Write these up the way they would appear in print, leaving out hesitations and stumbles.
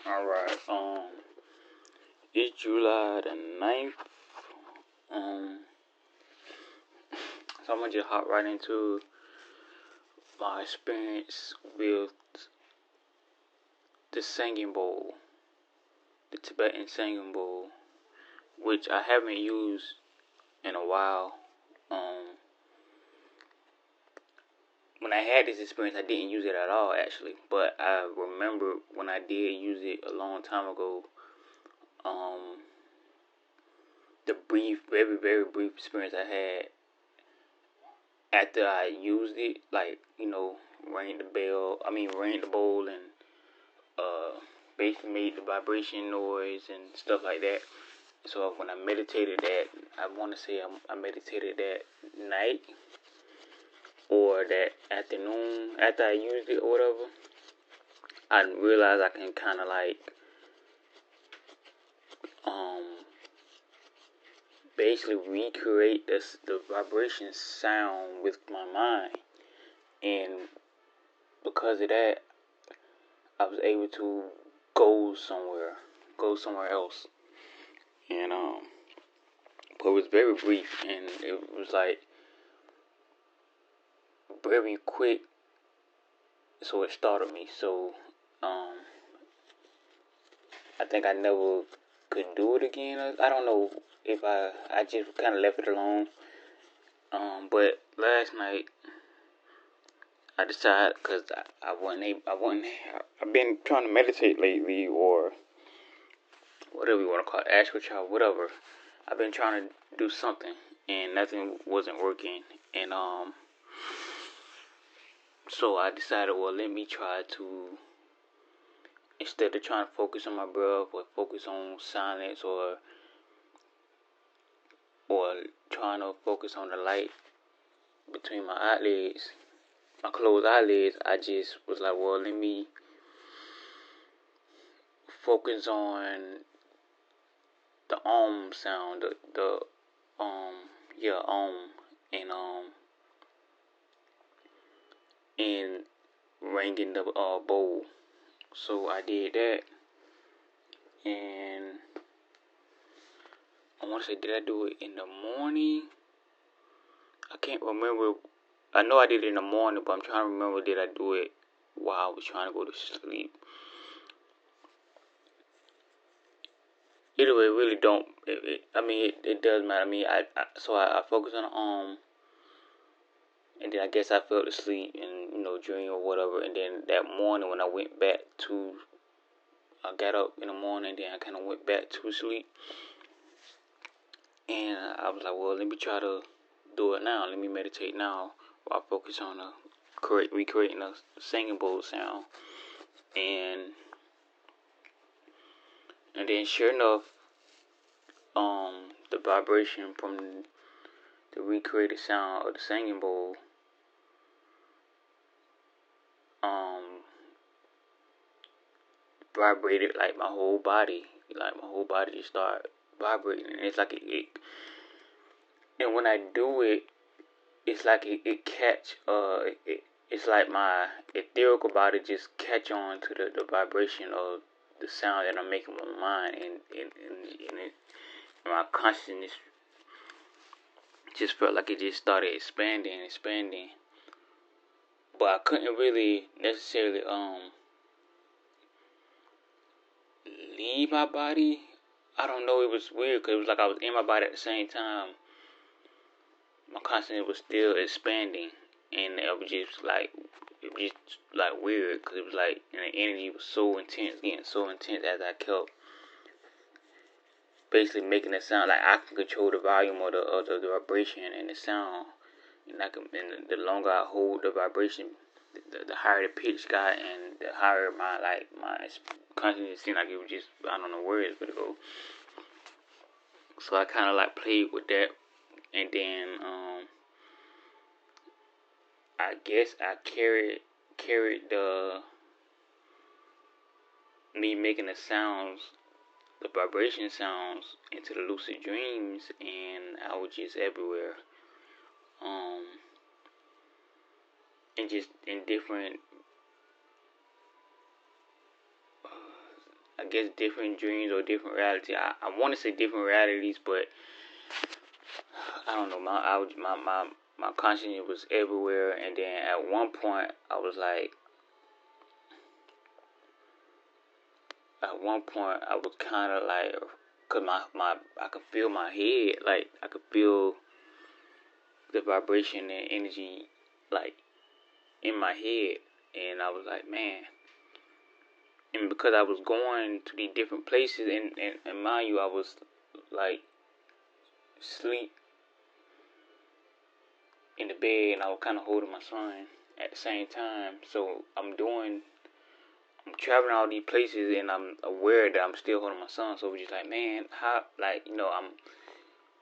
Alright, it's July the 9th. So I'm gonna just hop right into my experience with the singing bowl, the Tibetan singing bowl, which I haven't used in a while. When I had this experience, I didn't use it at all, actually. But I remember when I did use it a long time ago, the brief, very, very brief experience I had after I used it, like, rang the bowl and basically made the vibration noise and stuff like that. So when I meditated that, I want to say I meditated that night or that afternoon after I used it or whatever. I realized I can kind of like basically recreate the vibration sound with my mind, and because of that, I was able to go somewhere else, and but it was very brief, and it was like very quick, so it startled me. So I think I never could do it again. I don't know if I just kind of left it alone. But last night I decided, because I've been trying to meditate lately, or whatever you want to call it, astral travel, whatever. I've been trying to do something, and nothing wasn't working, and so I decided, well, let me try to, instead of trying to focus on my breath or focus on silence or trying to focus on the light between my eyelids, my closed eyelids, I just was like, well, let me focus on the sound, the and ringing the bowl. So I did that, and I want to say, did I do it in the morning? I can't remember. I know I did it in the morning, but I'm trying to remember, did I do it while I was trying to go to sleep? Either way, it really don't. It does matter. I focused on the and then I guess I fell asleep and dream or whatever. And then that morning when I got up in the morning, then I kind of went back to sleep, and I was like, well, let me try to do it now. Let me meditate now while I focus on recreating the singing bowl sound, and then sure enough, the vibration from the recreated sound of the singing bowl vibrated like my whole body. Like my whole body just started vibrating. And it's like and when I do it, it's like it's like my etherical body just catch on to the vibration of the sound that I'm making with my mind, and my consciousness just felt like it just started expanding. But I couldn't really necessarily leave my body. I don't know, it was weird, because it was like I was in my body at the same time. My consciousness was still expanding, and it was just like weird, because it was like, and the energy was so intense, getting so intense, as I kept basically making it sound like I can control the volume of the vibration and the sound, and the longer I hold the vibration, the higher the pitch got, and the higher my consciousness seemed like it was just, I don't know where it's gonna go. So I kind of like played with that, and then I guess I carried me making the vibration sounds, into the lucid dreams, and I was just everywhere, and just in different I guess different dreams or different reality. I want to say different realities, but I don't know. My consciousness was everywhere, and then at one point I was kind of like, cause I could feel my head, like I could feel the vibration and energy, like in my head, and I was like, man. And because I was going to these different places, and mind you, I was like sleep in the bed, and I was kind of holding my son at the same time. So I'm traveling all these places, and I'm aware that I'm still holding my son. So it was just like, man, how, like, I'm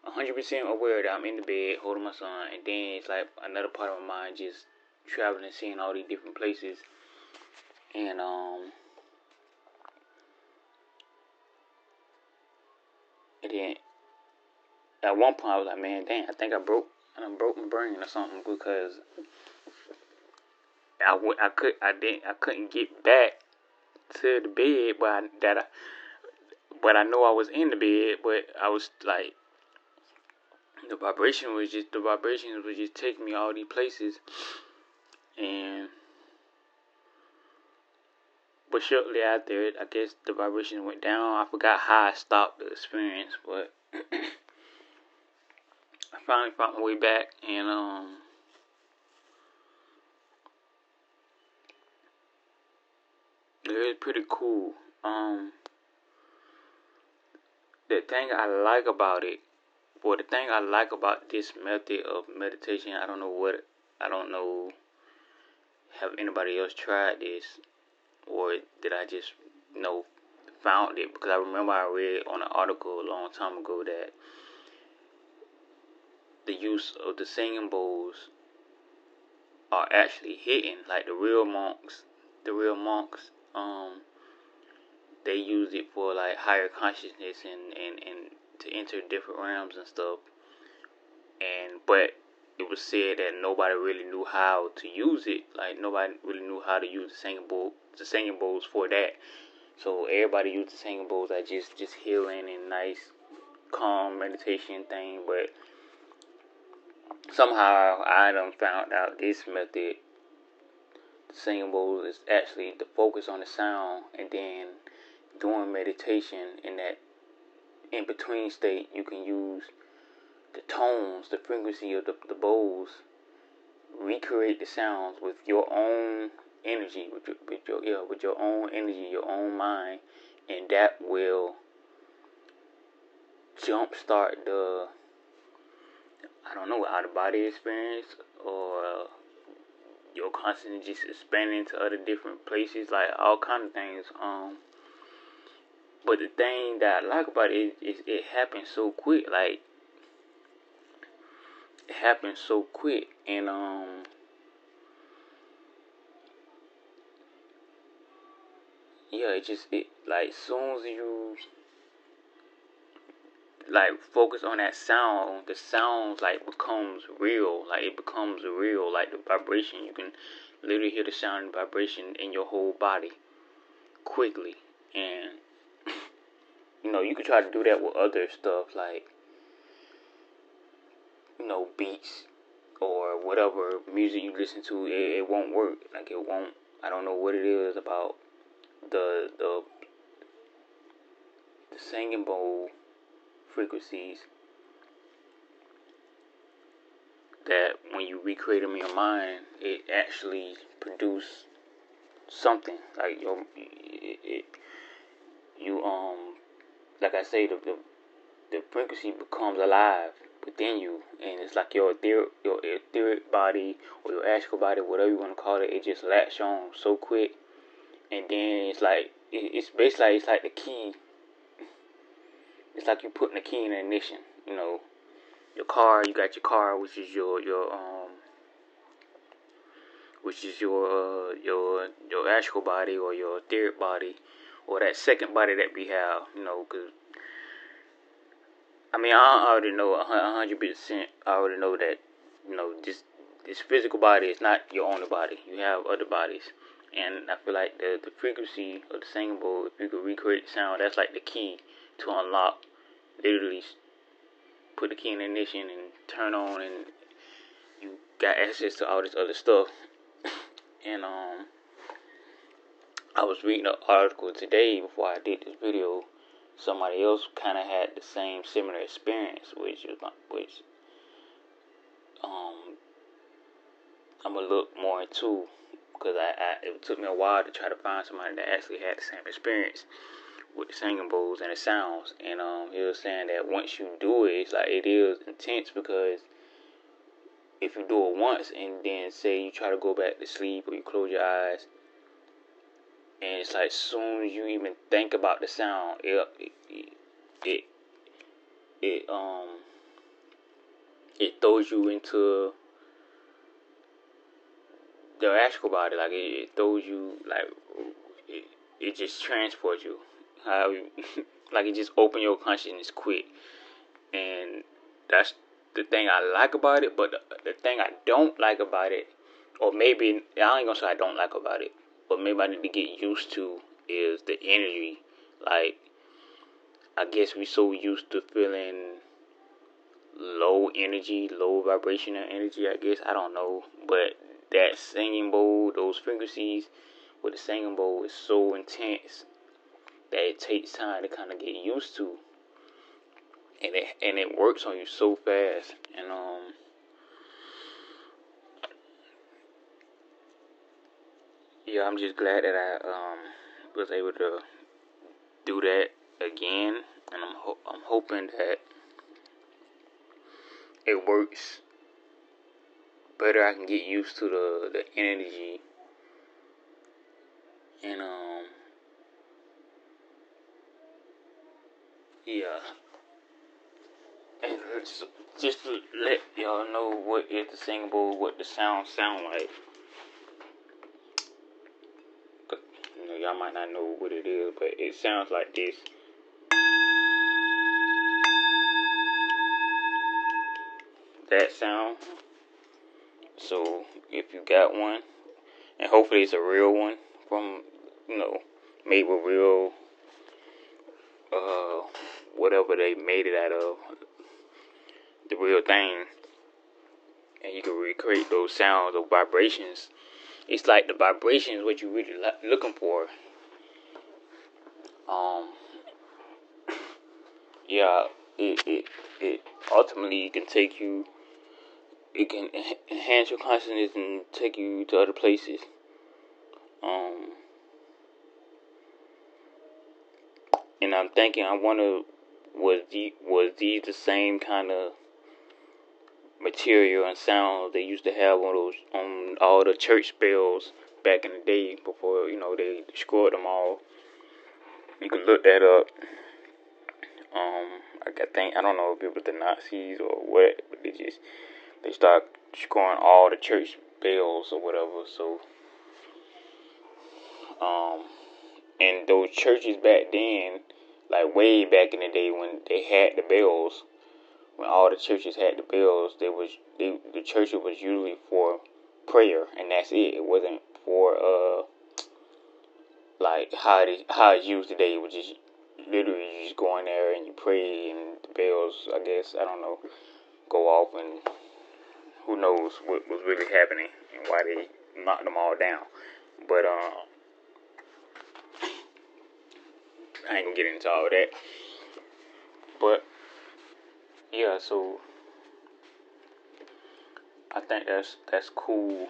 100% aware that I'm in the bed holding my son, and then it's like another part of my mind just traveling, seeing all these different places, and then at one point I was like, man, dang, I think I broke my brain or something, because I couldn't get back to the bed, but I know I was in the bed, but I was like, the vibrations was just taking me all these places, but shortly after it, I guess the vibration went down. I forgot how I stopped the experience, but I finally found my way back, and it was pretty cool. The thing I like about this method of meditation, I don't know, have anybody else tried this, or did I just, found it? Because I remember I read on an article a long time ago that the use of the singing bowls are actually hidden. Like the real monks, they use it for like higher consciousness and to enter different realms and stuff. But it was said that nobody really knew how to use it. Like nobody really knew how to use the singing bowls for that. So everybody used the singing bowls as just healing and nice, calm meditation thing. But somehow I done found out this method, the singing bowls, is actually the focus on the sound, and then during meditation in that in between state, you can use the tones, the frequency of the bowls, recreate the sounds with your own energy, with your own energy, your own mind, and that will jumpstart the, I don't know, out of body experience, or your consciousness just expanding to other different places, like all kind of things. But the thing that I like about it is it happens so quick. Like it happens so quick, and it like soon as you like focus on that sound, the sounds like becomes real. Like it becomes real. Like the vibration, you can literally hear the sound and vibration in your whole body quickly. And you can try to do that with other stuff, like beats or whatever music you listen to. It won't work. Like it won't. I don't know what it is about the singing bowl frequencies that when you recreate them in your mind, it actually produce something. Like like I say, the frequency becomes alive within you, and it's like your etheric body or your astral body, whatever you want to call it. It just latch on so quick, and then it's like it's basically it's like the key. It's like you putting the key in the ignition. Your car. You got your car, which is your astral body or your etheric body, or that second body that we have. Because I already know 100%. I already know that this physical body is not your only body. You have other bodies, And I feel like the frequency of the singing bowl, if you could recreate the sound, that's like the key to unlock. Literally put the key in the ignition and turn on, and you got access to all this other stuff. And I was reading an article today before I did this video. Somebody else kind of had the same similar experience, which I'm gonna look more into, because it took me a while to try to find somebody that actually had the same experience with the singing bowls and the sounds. And he was saying that once you do it, it's like, it is intense, because if you do it once and then say you try to go back to sleep or you close your eyes, and it's like, as soon as you even think about the sound, it throws you into the actual body. Like, it throws you, like, it just transports you. How you like, it just open your consciousness quick. And that's the thing I like about it. But the thing I don't like about it, or maybe I ain't gonna say I don't like about it, but maybe I need to get used to, is the energy. Like, I guess we so used to feeling low energy, low vibrational energy, I guess. I don't know. But that singing bowl, those frequencies with the singing bowl is so intense that it takes time to kind of get used to. And it works on you so fast. And yeah, I'm just glad that I was able to do that again, and I'm hoping that it works better. I can get used to the energy, and yeah, and just to let y'all know what is the singing bowl, what the sound like. You know, y'all might not know what it is, but it sounds like this. That sound. So if you got one, and hopefully it's a real one from, made with real, whatever they made it out of, the real thing, and you can recreate those sounds, those vibrations. It's like the vibrations what you really looking for. Yeah, it ultimately can take you. It can enhance your consciousness and take you to other places. And I'm thinking, I wonder, was these the same kind of material and sounds they used to have on all the church bells back in the day before they destroyed them all? You can look that up. I don't know if it was the Nazis or what, but they started destroying all the church bells or whatever. So, and those churches back then, like way back in the day when they had the bells, when all the churches had the bells, the church was usually for prayer, and that's it. It wasn't for like how it's used today, which is literally you just go in there and you pray, and the bells, I guess, I don't know, go off, and who knows what was really happening and why they knocked them all down. But I ain't gonna get into all that. But yeah, so I think that's cool.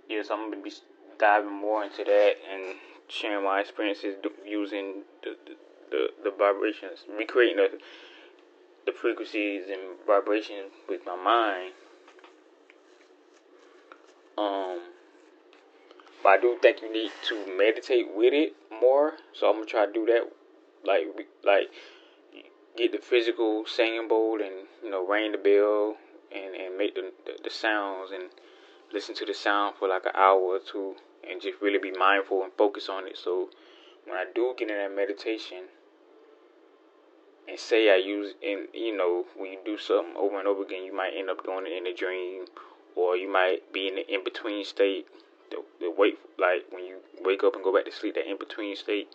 Yeah, so I'm gonna be diving more into that and sharing my experiences using the vibrations, recreating the frequencies and vibrations with my mind. But I do think you need to meditate with it more. So I'm gonna try to do that, like get the physical singing bowl and ring the bell and make the sounds and listen to the sound for like an hour or two and just really be mindful and focus on it. So when I do get in that meditation and say I use, and when you do something over and over again, you might end up doing it in a dream, or you might be in the in-between state. The wait, like when you wake up and go back to sleep, that in-between state,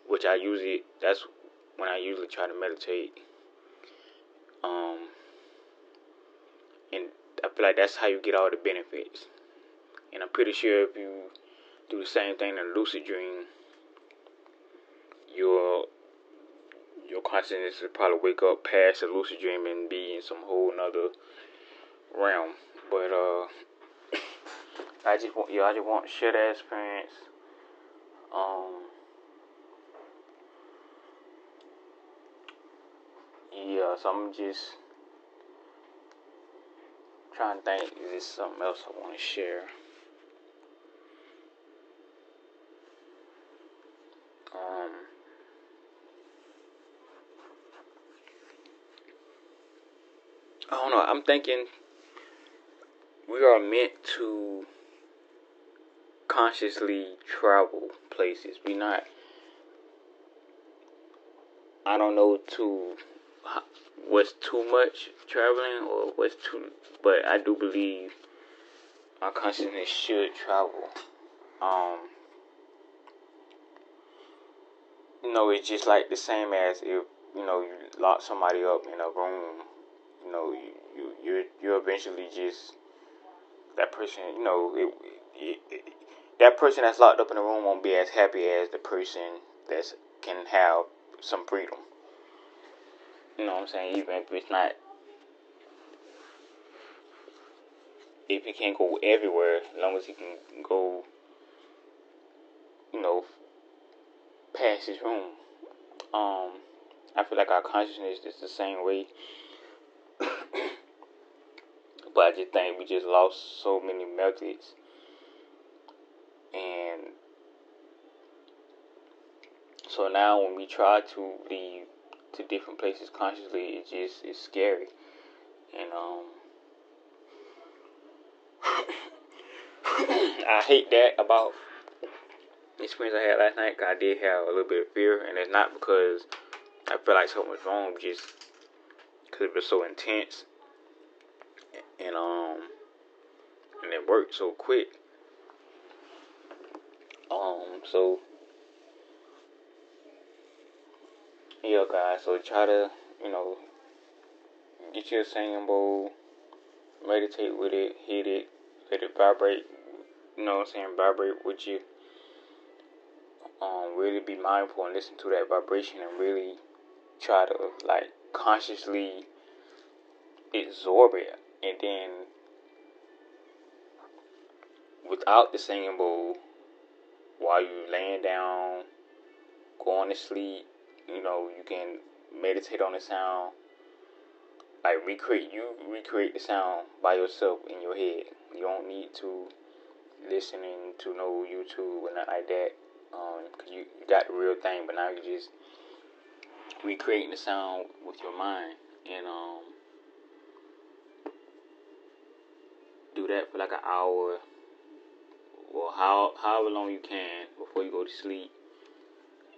which that's when I usually try to meditate. And I feel like that's how you get all the benefits. And I'm pretty sure if you do the same thing in a lucid dream, your consciousness will probably wake up past the lucid dream and be in some whole nother realm. But I just want to share that experience. Yeah, so I'm just trying to think, is there something else I want to share? I don't know. I'm thinking we are meant to consciously travel places. We not. I don't know what's too much traveling or what's too, but I do believe our consciousness should travel. It's just like the same as if you lock somebody up in a room. You eventually just that person. That person that's locked up in a room won't be as happy as the person that can have some freedom. You know what I'm saying? Even if it's not, if he can't go everywhere, as long as he can go, past his room. I feel like our consciousness is the same way. But I just think we just lost so many methods. And so now when we try to leave to different places consciously, it's scary. And I hate that about the experience I had last night, because I did have a little bit of fear, and it's not because I felt like something was wrong, just because it was so intense, and it worked so quick. So yeah, guys. So try to get you a singing bowl, meditate with it, hit it, let it vibrate. Vibrate with you. Really be mindful and listen to that vibration, and really try to consciously absorb it. And then without the singing bowl, while you laying down, going to sleep, you can meditate on the sound. Recreate the sound by yourself in your head. You don't need to listening to no YouTube or nothing like that. Because you got the real thing, but now you just recreating the sound with your mind. And do that for like an hour, or however long you can before you go to sleep.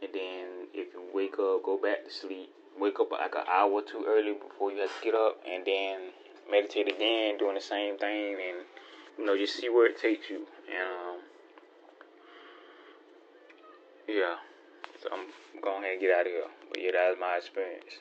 And then if you wake up, go back to sleep. Wake up like an hour or two early before you have to get up, and then meditate again, doing the same thing, and just see where it takes you. And yeah, so I'm going ahead and get out of here. But yeah, that was my experience.